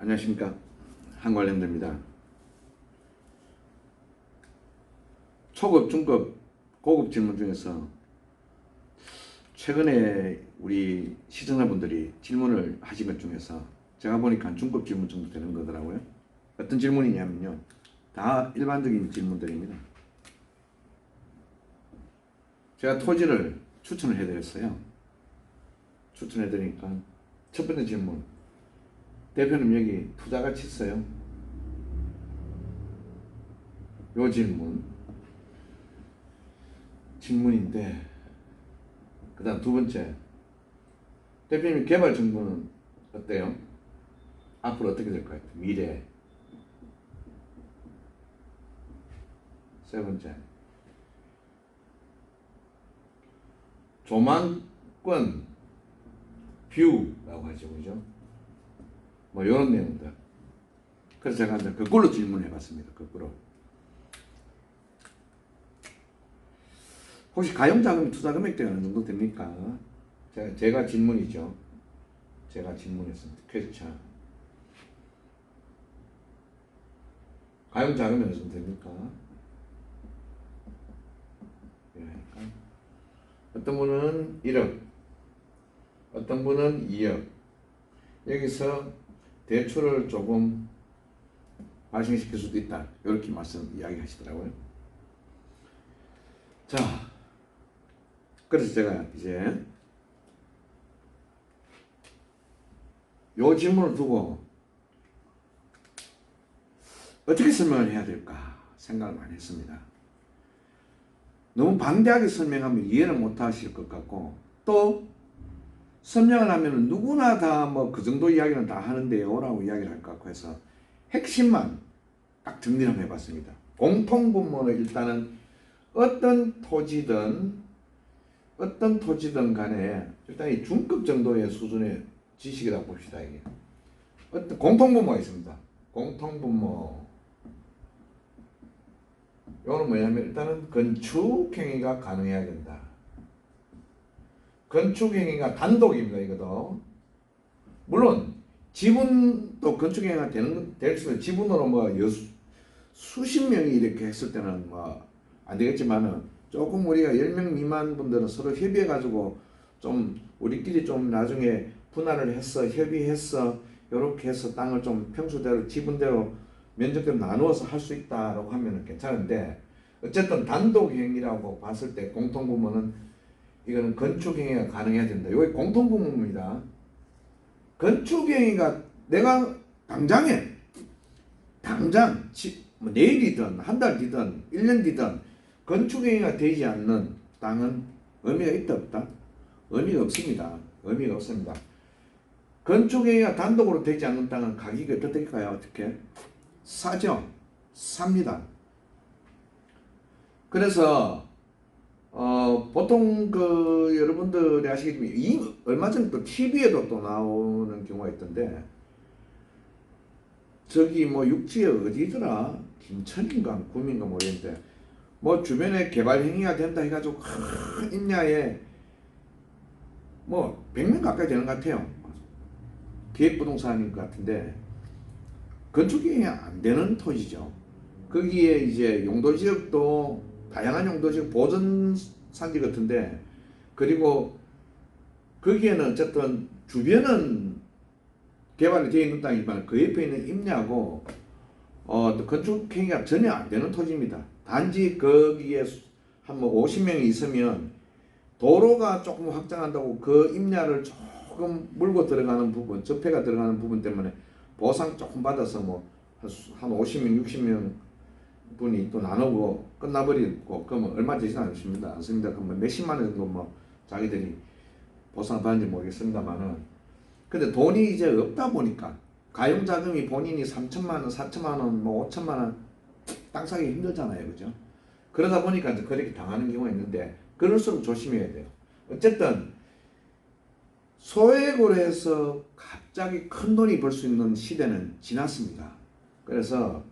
안녕하십니까, 한관련입니다. 초급, 중급, 고급 질문 중에서 최근에 우리 시청자분들이 질문을 하신 것 중에서 제가 보니까 중급 질문 정도 되는 거더라고요. 어떤 질문이냐면요, 다 일반적인 질문들입니다. 제가 토지를 추천을 해드렸어요. 추천해드리니까 첫 번째 질문, 대표님 여기 투자 가치 있어요? 요 질문인데, 그 다음 두 번째, 대표님 개발 정보는 어때요? 앞으로 어떻게 될 것 같아요? 미래. 세 번째, 조망권 뷰라고 하죠, 그죠? 뭐 이런 내용들. 그래서 제가 이제 거꾸로 질문해 봤습니다. 거꾸로. 혹시 가용자금 투자 금액대가 어느 정도 됩니까? 제가 질문이죠. 제가 질문했습니다. 퀘스천. 가용자금이 어느 정도 됩니까? 어떤 분은 1억, 어떤 분은 2억. 여기서 대출을 조금 발생시킬 수도 있다, 이렇게 이야기 하시더라고요. 자, 그래서 제가 이제 요 질문을 두고 어떻게 설명을 해야 될까 생각을 많이 했습니다. 너무 방대하게 설명하면 이해를 못 하실 것 같고, 또 설명을 하면 누구나 다 뭐 그 정도 이야기는 다 하는데요 라고 이야기를 할 것 같고 해서 핵심만 딱 정리를 한번 해봤습니다. 공통분모는 일단은 어떤 토지든 간에 일단 이 중급 정도의 수준의 지식이라고 봅시다. 이게 어떤 공통분모가 있습니다. 공통분모, 이거는 뭐냐면 일단은 건축행위가 가능해야 된다. 건축행위가 단독입니다. 이것도 물론 지분도 건축행위가 될 수는, 지분으로 뭐 수십 명이 이렇게 했을 때는 뭐 안 되겠지만은, 조금 우리가 10명 미만 분들은 서로 협의해 가지고 좀 우리끼리 좀 나중에 분할을 해서 협의해서 이렇게 해서 땅을 좀 평수대로 지분대로 면적대로 나누어서 할 수 있다라고 하면 괜찮은데, 어쨌든 단독행위라고 봤을 때 공통분모는 이거는 건축행위가 가능해야 된다. 이게 공통분모입니다. 건축행위가 내가 당장 뭐 내일이든 한 달 뒤든 1년 뒤든 건축행위가 되지 않는 땅은 의미가 있다 없다? 의미가 없습니다. 의미가 없습니다. 건축행위가 단독으로 되지 않는 땅은 가격이 어떻을까요? 어떻게? 싸죠. 삽니다. 그래서 보통 여러분들이 아시겠지만 얼마 전에 또 TV에도 또 나오는 경우가 있던데, 저기 뭐 육지에 어디더라, 김천인가 구민가 모르겠는데, 뭐 주변에 개발 행위가 된다 해가지고 큰 임야에 뭐 100명 가까이 되는 것 같아요. 기획부동산인 것 같은데 건축이 안 되는 토지죠. 거기에 이제 용도지역도 다양한 용도지역 보전 산지 같은데, 그리고 거기에는 어쨌든 주변은 개발이 되어 있는 땅이지만 그 옆에 있는 임야고 건축 행위가 전혀 안 되는 토지입니다. 단지 거기에 한 뭐 50명이 있으면 도로가 조금 확장한다고 그 임야를 조금 물고 들어가는 부분, 접해가 들어가는 부분 때문에 보상 조금 받아서 뭐 한 50명, 60명 분이 또 나누고 끝나버리고, 그러면 얼마 되지 않습니다. 그러면 몇십만 원 정도 뭐 자기들이 보상 받는지 모르겠습니다만은, 근데 돈이 이제 없다 보니까 가용자금이 본인이 3천만 원, 4천만 원, 뭐 5천만 원 땅 사기 힘들잖아요, 그죠? 그러다 보니까 이제 그렇게 당하는 경우가 있는데, 그럴수록 조심해야 돼요. 어쨌든 소액으로 해서 갑자기 큰 돈이 벌 수 있는 시대는 지났습니다. 그래서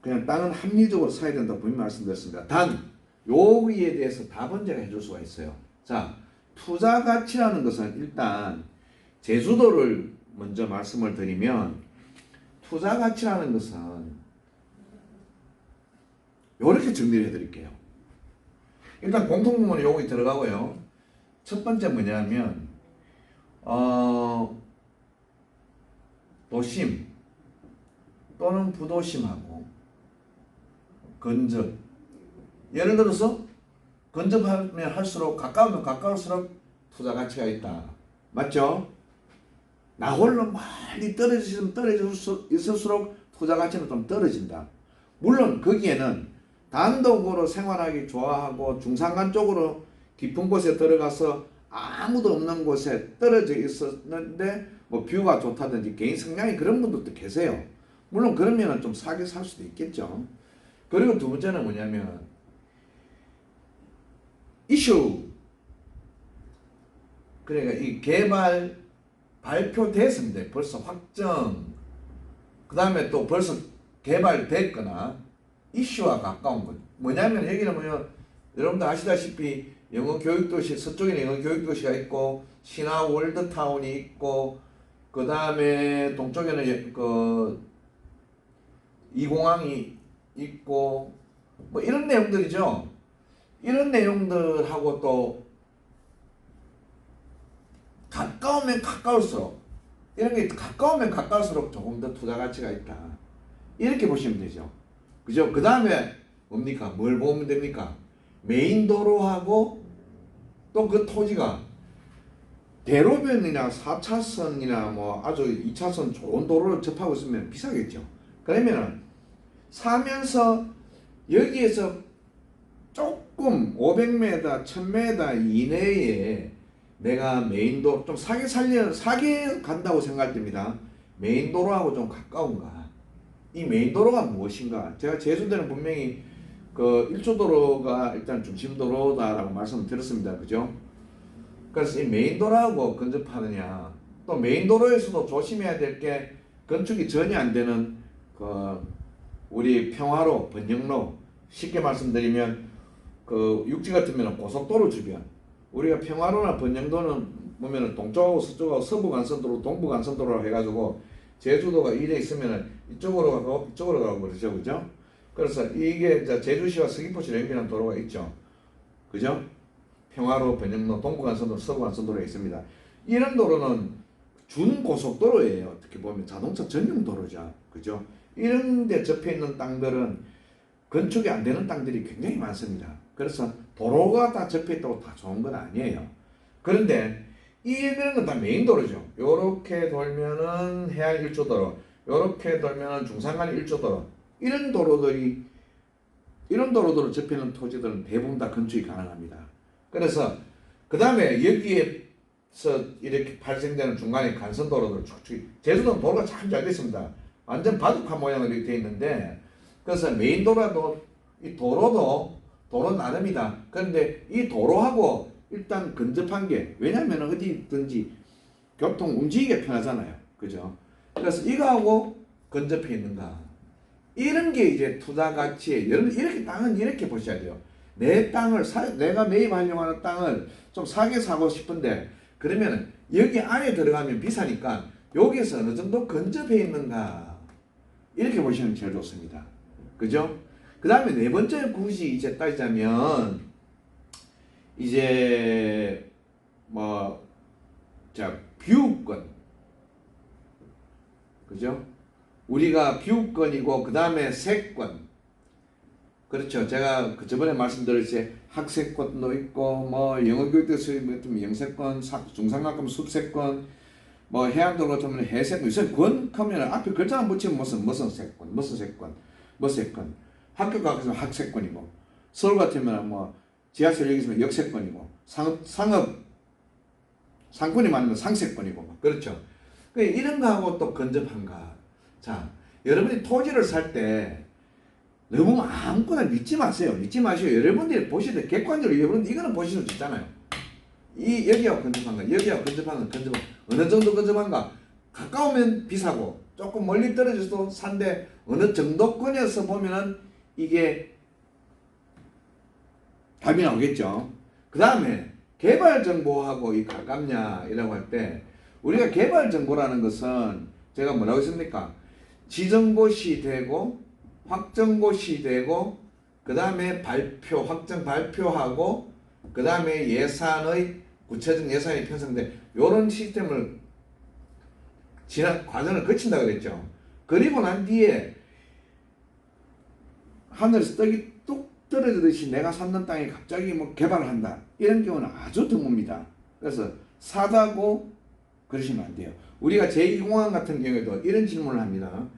그냥 땅은 합리적으로 사야 된다고 분명히 말씀드렸습니다. 단 여기에 대해서 답은 제가 해줄 수가 있어요. 자, 투자 가치라는 것은 일단 제주도를 먼저 말씀을 드리면 투자 가치라는 것은 이렇게 정리를 해드릴게요. 일단 공통부문에 요거 들어가고요. 첫 번째 뭐냐면 도심 또는 부도심하고 근접. 예를 들어서 근접하면 할수록 가까우면 가까울수록 투자 가치가 있다. 맞죠? 나 홀로 멀리 떨어질수록 투자 가치는 좀 떨어진다. 물론 거기에는 단독으로 생활하기 좋아하고 중산간 쪽으로 깊은 곳에 들어가서 아무도 없는 곳에 떨어져 있었는데 뭐 뷰가 좋다든지 개인 성향이 그런 분들도 계세요. 물론 그러면 좀 싸게 살 수도 있겠죠. 그리고 두 번째는 뭐냐면 이슈. 그러니까 이 개발 발표됐습니다. 벌써 확정. 그 다음에 또 벌써 개발됐거나 이슈와 가까운 것. 뭐냐면 여기는 뭐냐, 여러분들 아시다시피 영어 교육도시, 서쪽에는 영어 교육도시가 있고 신화 월드타운이 있고 그 다음에 동쪽에는 그 이공항이 있고 뭐 이런 내용들이죠. 이런 내용들하고 또 가까우면 가까울수록, 이런 게 가까우면 가까울수록 조금 더 투자 가치가 있다. 이렇게 보시면 되죠. 그죠? 그 다음에 뭡니까? 뭘 보면 됩니까? 메인 도로하고 또 그 토지가 대로변이나 4차선이나 뭐 아주 2차선 좋은 도로를 접하고 있으면 비싸겠죠. 그러면은 사면서 여기에서 조금 500m, 1000m 이내에 내가 메인도로 좀 사게 간다고 생각할 때입니다. 메인도로하고 좀 가까운가? 이 메인도로가 무엇인가? 제가 제주도는 분명히 그 1초도로가 일단 중심도로다라고 말씀을 드렸습니다. 그죠? 그래서 이 메인도로하고 근접하느냐, 또 메인도로에서도 조심해야 될 게 건축이 전혀 안 되는 그 우리 평화로, 번영로, 쉽게 말씀드리면 그 육지 같으면 고속도로 주변, 우리가 평화로나 번영도는 보면은 동쪽하고 서쪽하고 서부간선도로, 동부간선도로라고 해가지고 제주도가 이래 있으면은 이쪽으로 가고 이쪽으로 가고 그러죠, 그죠? 그래서 이게 이제 제주시와 서귀포시를 연결하는 도로가 있죠, 그죠? 평화로, 번영로, 동부간선도로, 서부간선도로가 있습니다. 이런 도로는 준고속도로예요. 어떻게 보면 자동차 전용 도로죠, 그죠? 이런 데 접해 있는 땅들은 건축이 안 되는 땅들이 굉장히 많습니다. 그래서 도로가 다 접해 있다고 다 좋은 건 아니에요. 그런데 이런 건 다 메인 도로죠. 요렇게 돌면은 해안 1조도로, 요렇게 돌면은 중산간 1조도로, 이런 도로들을 접해 있는 토지들은 대부분 다 건축이 가능합니다. 그래서 그 다음에 여기에서 이렇게 발생되는 중간에 간선도로들 축축이, 제주도는 도로가 참 잘 됐습니다. 완전 바둑판 모양으로 이렇게 되어 있는데, 그래서 메인 도로도, 이 도로도 도로 나름이다. 그런데 이 도로하고 일단 근접한 게, 왜냐면 어디든지 교통 움직이기가 편하잖아요. 그죠? 그래서 이거하고 근접해 있는가. 이런 게 이제 투자 가치에, 여러분 이렇게 땅은 이렇게 보셔야 돼요. 내 땅을 내가 매입하려고 하는 땅을 좀 사게 사고 싶은데, 그러면 여기 안에 들어가면 비싸니까 여기서 어느 정도 근접해 있는가. 이렇게 보시면 제일 좋습니다. 그죠? 그 다음에 네 번째 굳이 이제 따지자면, 이제 비우권. 그죠? 우리가 비우권이고 그 다음에 세권. 그렇죠. 제가 저번에 말씀드렸지, 학세권도 있고 뭐 영어교육도 있으면 영세권, 중상학금 숲세권, 뭐 해안도로 같으면 해세권. 요새 권 하면 앞에 글자만 붙이면 무슨 세권, 무슨 세권, 뭐 세권. 학교 가서 학세권이고, 서울 같으면 뭐 지하철 여기 있으면 역세권이고, 상권이 많으면 상세권이고, 그렇죠. 이런 거하고 또 근접한가. 자, 여러분이 토지를 살 때 너무 아무거나 믿지 마세요. 믿지 마시고 여러분들이 보실 때 객관적으로 여러분 이거는 보실 수 있잖아요. 이 여기하고 근접한가, 여기하고 근접한가, 어느 정도 근접한가. 가까우면 비싸고 조금 멀리 떨어져도 산데 어느 정도권에서 보면은 이게 답이 나오겠죠. 그 다음에 개발 정보하고 이 가깝냐 이라고 할 때, 우리가 개발정보라는 것은 제가 뭐라고 했습니까? 지정고시 되고 확정고시 되고 그 다음에 확정 발표하고 그 다음에 예산의 구체적 예산이 편성돼 이런 시스템을 지난 과정을 거친다 그랬죠. 그리고 난 뒤에 하늘에서 떡이 뚝 떨어지듯이 내가 샀는 땅에 갑자기 뭐 개발을 한다 이런 경우는 아주 드뭅니다. 그래서 사다고 그러시면 안 돼요. 우리가 제2공항 같은 경우에도 이런 질문을 합니다.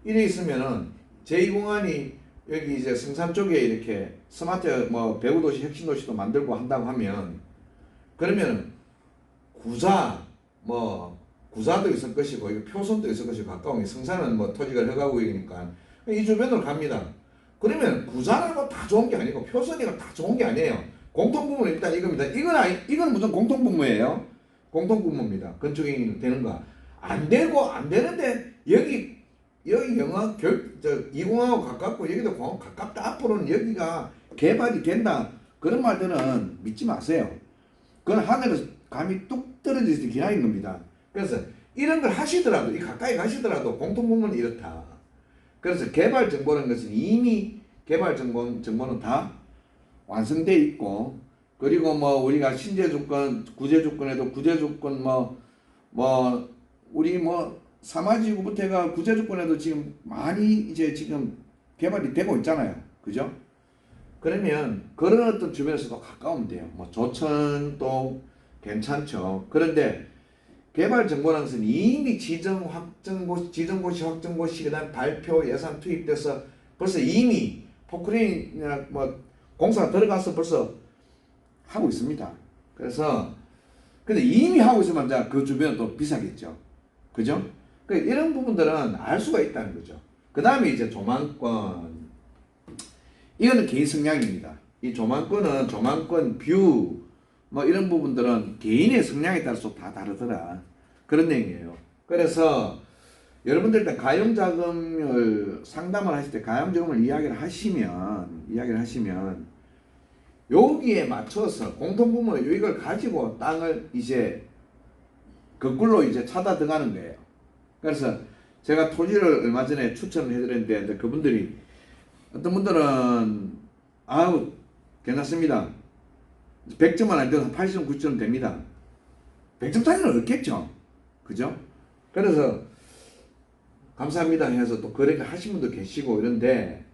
이래 있으면은 제2공항이 여기 이제 성산 쪽에 이렇게 스마트 뭐 배구도시 혁신도시도 만들고 한다고 하면 그러면 구사도 있을 것이고 이거 표선도 있을 것이고 가까운 게 성산은 뭐 토지가 허가구역이니까 이 주변으로 갑니다. 그러면 구사라고 다 좋은 게 아니고 표선이가 다 좋은 게 아니에요. 공통부문은 일단 이겁니다. 이건 무슨 공통부문이에요? 공통부문입니다. 건축행위 되는가? 안 되는데 여기 영화 이공하고 가깝고 여기도 공항 가깝다. 앞으로는 여기가 개발이 된다. 그런 말들은 믿지 마세요. 그건 하늘에서 감이 뚝 떨어지듯이 기나긴 겁니다. 그래서 이런 걸 하시더라도 이 가까이 가시더라도 공통부문은 이렇다. 그래서 개발 정보라는 것은 이미 개발 정보는 다 완성돼 있고 그리고 뭐 우리가 신제 조건, 구제 조건에도 구제 조건 우리 사마지구부터 해가 구제 조건에도 지금 많이 이제 지금 개발이 되고 있잖아요. 그죠? 그러면 그런 어떤 주변에서도 가까우면 돼요. 뭐 조천도 괜찮죠. 그런데 개발 정보라는 것은 이미 지정고시, 확정고시, 그다음 발표 예산 투입돼서 벌써 이미 포크레인이나 뭐 공사가 들어가서 벌써 하고 있습니다. 그래서 근데 이미 하고 있으면 그 주변은 또 비싸겠죠. 그죠? 그러니까 이런 부분들은 알 수가 있다는 거죠. 그 다음에 이제 조망권. 이거는 개인 성향입니다. 이 조망권, 뷰, 뭐 이런 부분들은 개인의 성향에 따라서 다 다르더라. 그런 내용이에요. 그래서 여러분들 일단 가용자금을 상담을 하실 때 가용자금을 이야기를 하시면 여기에 맞춰서 공통부문을 이걸 가지고 땅을 이제 거꾸로 이제 찾아 들어가는 거예요. 그래서 제가 토지를 얼마 전에 추천을 해드렸는데 그분들이 어떤 분들은 아우 괜찮습니다. 100점은 안 돼도 한 80점, 90점 됩니다. 100점짜리는 없겠죠. 그죠? 그래서 감사합니다 해서 또 거래를 하신 분도 계시고 이런데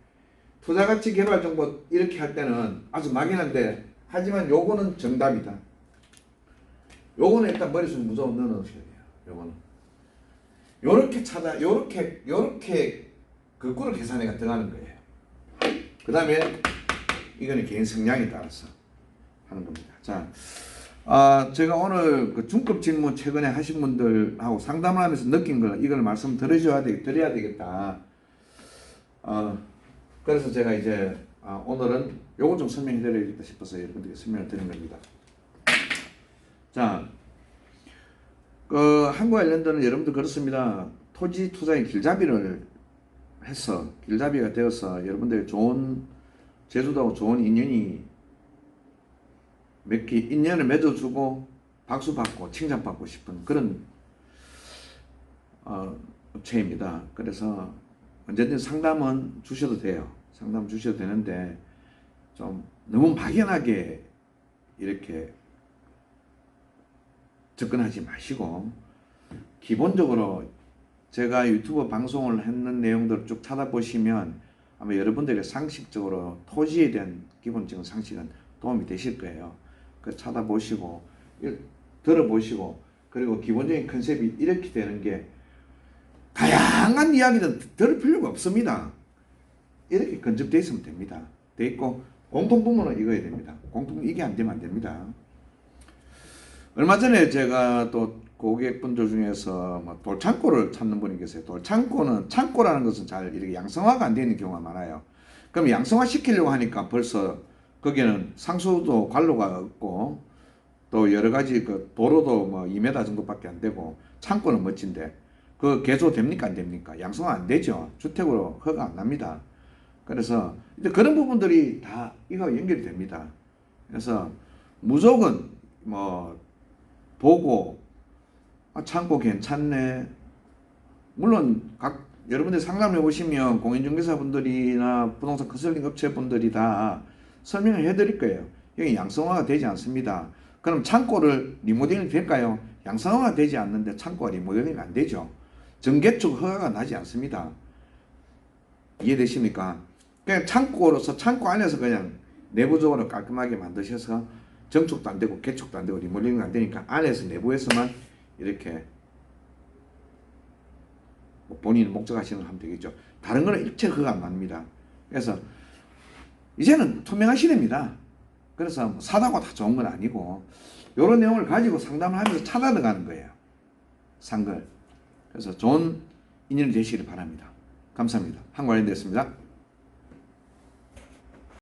투자가치 개발정보 이렇게 할 때는 아주 막연한데 하지만 요거는 정답이다. 요거는 일단 머릿속에 무조건 넣어놓으셔야 돼요. 요거는 요렇게 거꾸로 계산해가 들어가는 거예요. 그 다음에 이거는 개인 성향에 따라서 하는 겁니다. 자, 제가 오늘 그 중급 질문 최근에 하신 분들하고 상담을 하면서 느낀 걸 이걸 드려야 되겠다. 그래서 제가 이제 오늘은 요거 좀 설명해 드려야겠다 싶어서 여러분들께 설명을 드린 겁니다. 자, 한국 아일랜드는 여러분들 그렇습니다. 토지 투자의 길잡이가 되어서 여러분들 좋은 제주도하고 좋은 인연을 맺어주고 박수받고 칭찬받고 싶은 그런 업체입니다. 그래서 언제든 상담은 주셔도 돼요. 상담 주셔도 되는데 좀 너무 막연하게 이렇게 접근하지 마시고 기본적으로 제가 유튜브 방송을 했는 내용들을 쭉 찾아보시면 아마 여러분들의 상식적으로 토지에 대한 기본적인 상식은 도움이 되실 거예요. 그 찾아보시고 들어보시고 그리고 기본적인 컨셉이 이렇게 되는 게 다양한 이야기는 들을 필요가 없습니다. 이렇게 건집되어 있으면 됩니다. 돼 있고 공통부문은 이거야 됩니다. 이게 안 되면 안 됩니다. 얼마 전에 제가 또 고객분들 중에서 뭐 돌창고를 찾는 분이 계세요. 창고라는 것은 잘 이렇게 양성화가 안 되는 경우가 많아요. 그럼 양성화 시키려고 하니까 벌써 거기는 상수도 관로가 없고 또 여러 가지 그 도로도 뭐 2m 정도밖에 안 되고 창고는 멋진데 그 개조 됩니까 안 됩니까? 양성화 안 되죠. 주택으로 허가 안 납니다. 그래서 이제 그런 부분들이 다 이거 연결이 됩니다. 그래서 무조건 뭐 보고 아, 창고 괜찮네. 물론 여러분들 상담해 보시면 공인중개사분들이나 부동산 컨설팅 업체분들이 다 설명을 해드릴 거예요. 여기 양성화가 되지 않습니다. 그럼 창고를 리모델링 될까요? 양성화가 되지 않는데 창고가 리모델링 안 되죠. 정개축 허가가 나지 않습니다. 이해되십니까? 그냥 창고로서 창고 안에서 그냥 내부적으로 깔끔하게 만드셔서 정축도 안 되고 개축도 안 되고 리모델링도 안 되니까 안에서 내부에서만 이렇게 본인 목적하시는 걸 하면 되겠죠. 다른 거는 일체 허가 안 납니다. 그래서 이제는 투명한 시대입니다. 그래서 사다고 다 좋은 건 아니고 이런 내용을 가지고 상담을 하면서 찾아나가는 거예요. 산 걸. 그래서 좋은 인연이 되시기를 바랍니다. 감사합니다. 한관련됐습니다.